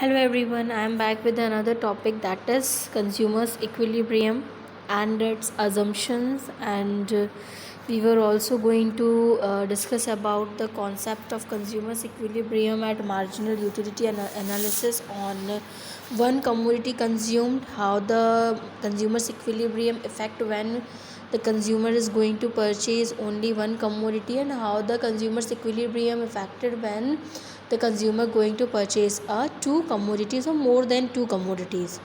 Hello everyone, I am back with another topic, that is consumers equilibrium and its assumptions, and we were also going to discuss about the concept of consumers equilibrium at marginal utility analysis on one commodity consumed, how the consumers equilibrium effect when the consumer is going to purchase only one commodity, and how the consumers equilibrium affected when the consumer going to purchase two commodities or more than two commodities.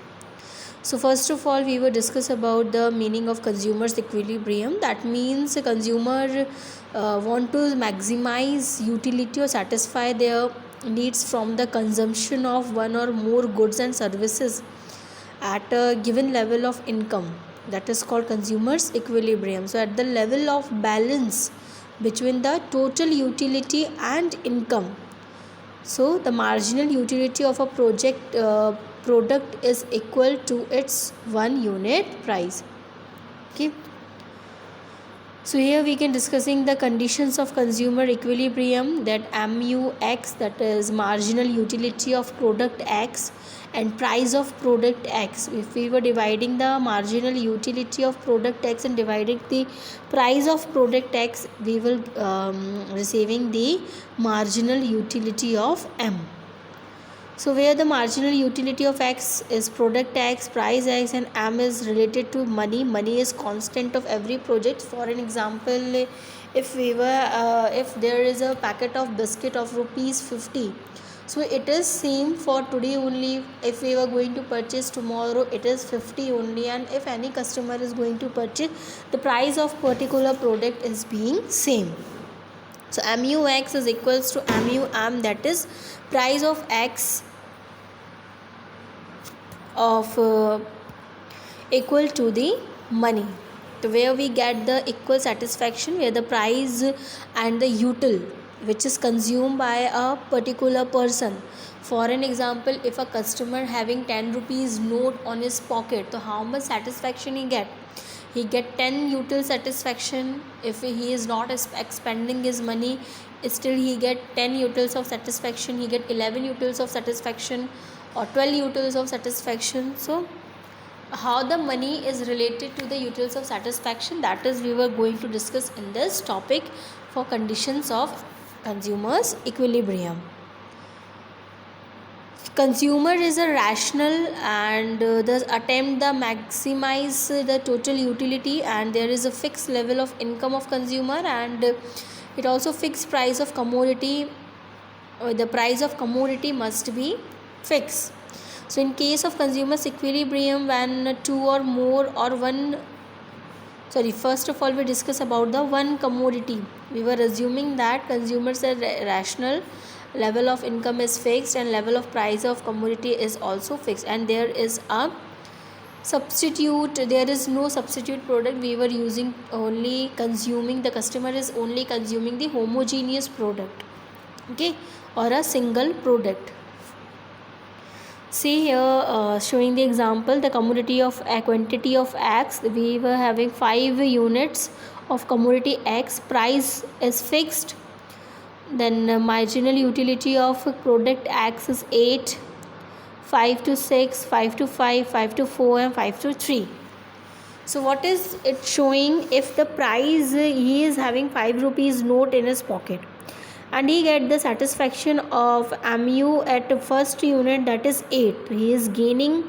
So first of all, we will discuss about the meaning of consumers equilibrium. That means a consumer want to maximize utility or satisfy their needs from the consumption of one or more goods and services at a given level of income. That is called consumers equilibrium. So at the level of balance between the total utility and income, so the marginal utility of a product is equal to its one unit price. Okay. So here we can discussing the conditions of consumer equilibrium, that MUX, that is marginal utility of product X, and price of product X. If we were dividing the marginal utility of product X and dividing the price of product X, we will receiving the marginal utility of M. So where the marginal utility of X is product X, price X, and M is related to money. Money is constant of every project. For an example, if there is a packet of biscuit of rupees 50, so it is same for today only. If we were going to purchase tomorrow, it is 50 only, and if any customer is going to purchase, the price of particular product is being same. So MUX is equals to MUM, that is price of X of equal to the money. So where we get the equal satisfaction, where the price and the util which is consumed by a particular person. For an example, if a customer having 10 rupees note on his pocket, so how much satisfaction he get? He get 10 util satisfaction. If he is not expending his money, still he get 10 utils of satisfaction, he get 11 utils of satisfaction, or 12 utils of satisfaction. So how the money is related to the utils of satisfaction, that is we were going to discuss in this topic for conditions of consumers equilibrium. Consumer is a rational and thus attempt the maximize the total utility, and there is a fixed level of income of consumer, and it also fixed price of commodity. The price of commodity must be fixed. So in case of consumers equilibrium, when two or more or one, first of all we discuss about the one commodity. We were assuming that consumers are rational, level of income is fixed, and level of price of commodity is also fixed, and there is a substitute, there is no substitute product. We were using only consuming, the customer is only consuming the homogeneous product, okay, or a single product. See here, showing the example, the commodity of a quantity of X, we were having 5 units of commodity X, price is fixed. Then marginal utility of product X is 8, 5 to 6, 5 to 5, 5 to 4, and 5 to 3. So what is it showing? If the price, he is having 5 rupees note in his pocket, and he get the satisfaction of MU at first unit, that is 8, he is gaining.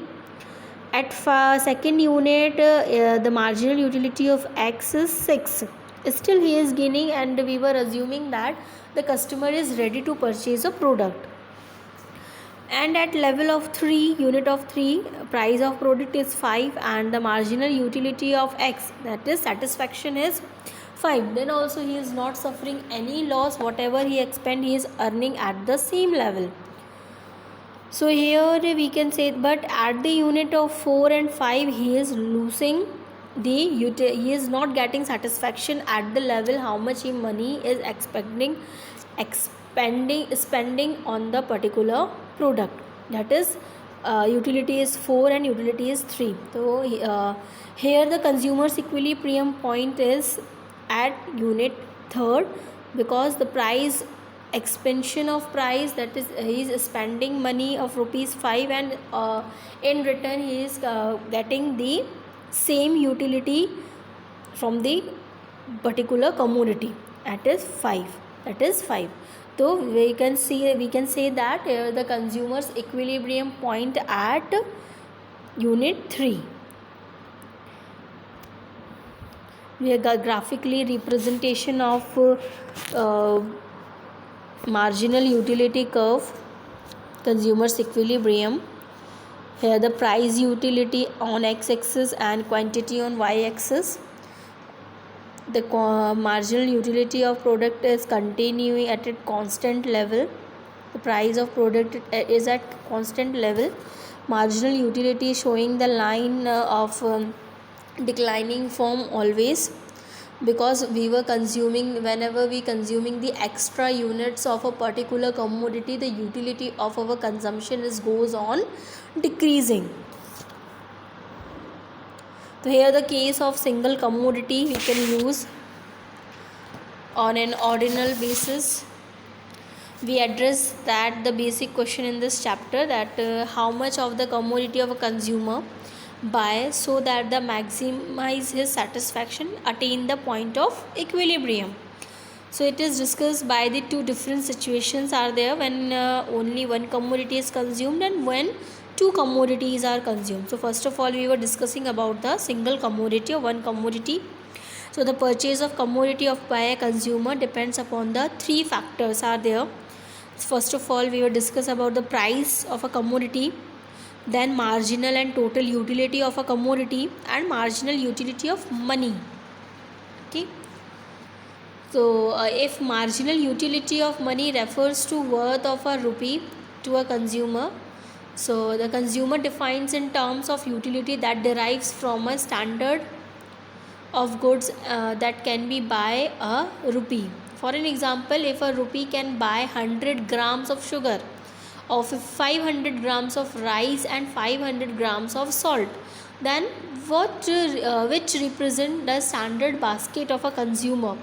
At second unit, the marginal utility of X is 6, still he is gaining, and we were assuming that the customer is ready to purchase a product. And at level of 3, unit of 3, price of product is 5, and the marginal utility of X, that is satisfaction, is 5. Then also he is not suffering any loss. Whatever he expend, he is earning at the same level. So here we can say, but at the unit of 4 and 5, he is losing he is not getting satisfaction at the level how much he money is spending on the particular product. That is utility is 4 and utility is 3. So here the consumer's equilibrium point is at unit 3rd, because the price expansion of price, that is he is spending money of rupees 5 and in return he is getting the same utility from the particular commodity, that is 5. So we can say that the consumer's equilibrium point at unit 3. We have got graphically representation of marginal utility curve, consumer's equilibrium. Here the price utility on x-axis and quantity on y-axis. The marginal utility of product is continuing at a constant level. The price of product is at constant level. Marginal utility showing the line of declining form always, because whenever we consuming the extra units of a particular commodity, the utility of our consumption goes on decreasing. So here the case of single commodity we can use on an ordinal basis. We address that the basic question in this chapter, that how much of the commodity of a consumer buy so that the maximize his satisfaction, attain the point of equilibrium. So it is discussed by the two different situations are there, when only one commodity is consumed and when two commodities are consumed. So first of all we were discussing about the single commodity or one commodity. So the purchase of commodity by a consumer depends upon the three factors are there. First of all we will discuss about the price of a commodity, then marginal and total utility of a commodity, and marginal utility of money. Okay. So if marginal utility of money refers to worth of a rupee to a consumer, so the consumer defines in terms of utility that derives from a standard of goods that can be by a rupee. For an example, if a rupee can buy 100 grams of sugar, of 500 grams of rice and 500 grams of salt, then which represent the standard basket of a consumer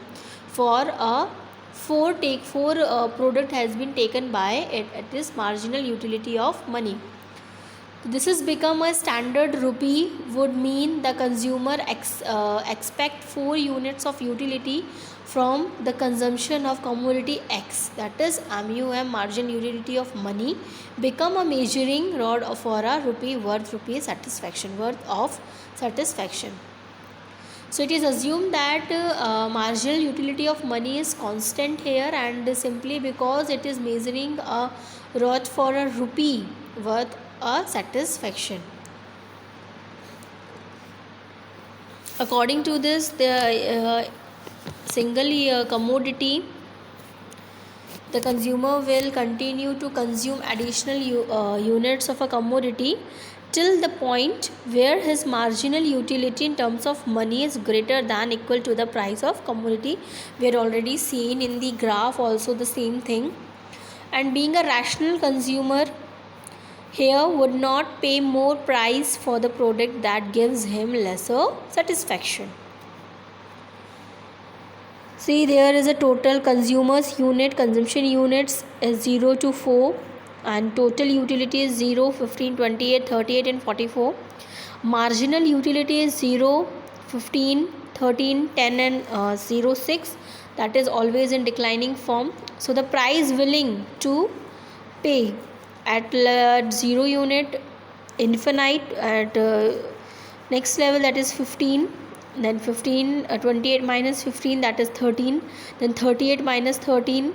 for a four product has been taken by it at this marginal utility of money. This has become a standard rupee would mean the consumer expect 4 units of utility from the consumption of commodity X, that is MUM, margin utility of money, become a measuring rod for a rupee worth of satisfaction. So it is assumed that marginal utility of money is constant here, and simply because it is measuring a rod for a rupee worth a satisfaction. According to this, the single commodity, the consumer will continue to consume additional units of a commodity till the point where his marginal utility in terms of money is greater than equal to the price of commodity. We had already seen in the graph also the same thing. And being a rational consumer here would not pay more price for the product that gives him lesser satisfaction. See, there is a total consumers unit, consumption units is 0 to 4, and total utility is 0, 15, 28, 38 and 44. Marginal utility is 0, 15, 13, 10 and 0, 6. That is always in declining form. So the price willing to pay at 0 unit, infinite, at next level that is 15, then 15, 28 minus 15 that is 13, then 38 minus 13,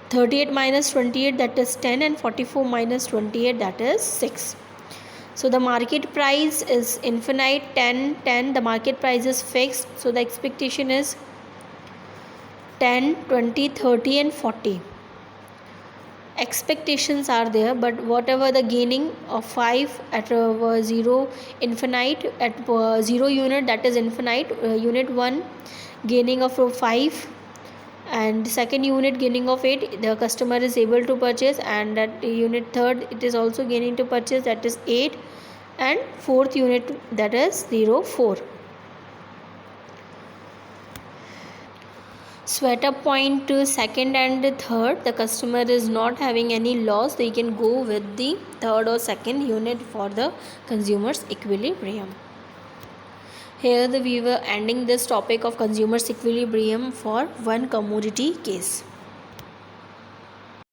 38 minus 28 that is 10, and 44 minus 28 that is 6. So the market price is infinite, 10, 10, the market price is fixed, so the expectation is 10, 20, 30 and 40. Expectations are there, but whatever the gaining of 5 at 0 infinite, at 0 unit that is infinite, unit 1 gaining of 5 and second unit gaining of 8, the customer is able to purchase, and at unit 3rd it is also gaining to purchase, that is 8, and 4th unit that is 0, 4. So at a point second and third, the customer is not having any loss, they can go with the third or second unit for the consumer's equilibrium. Here we were ending this topic of consumer's equilibrium for one commodity case.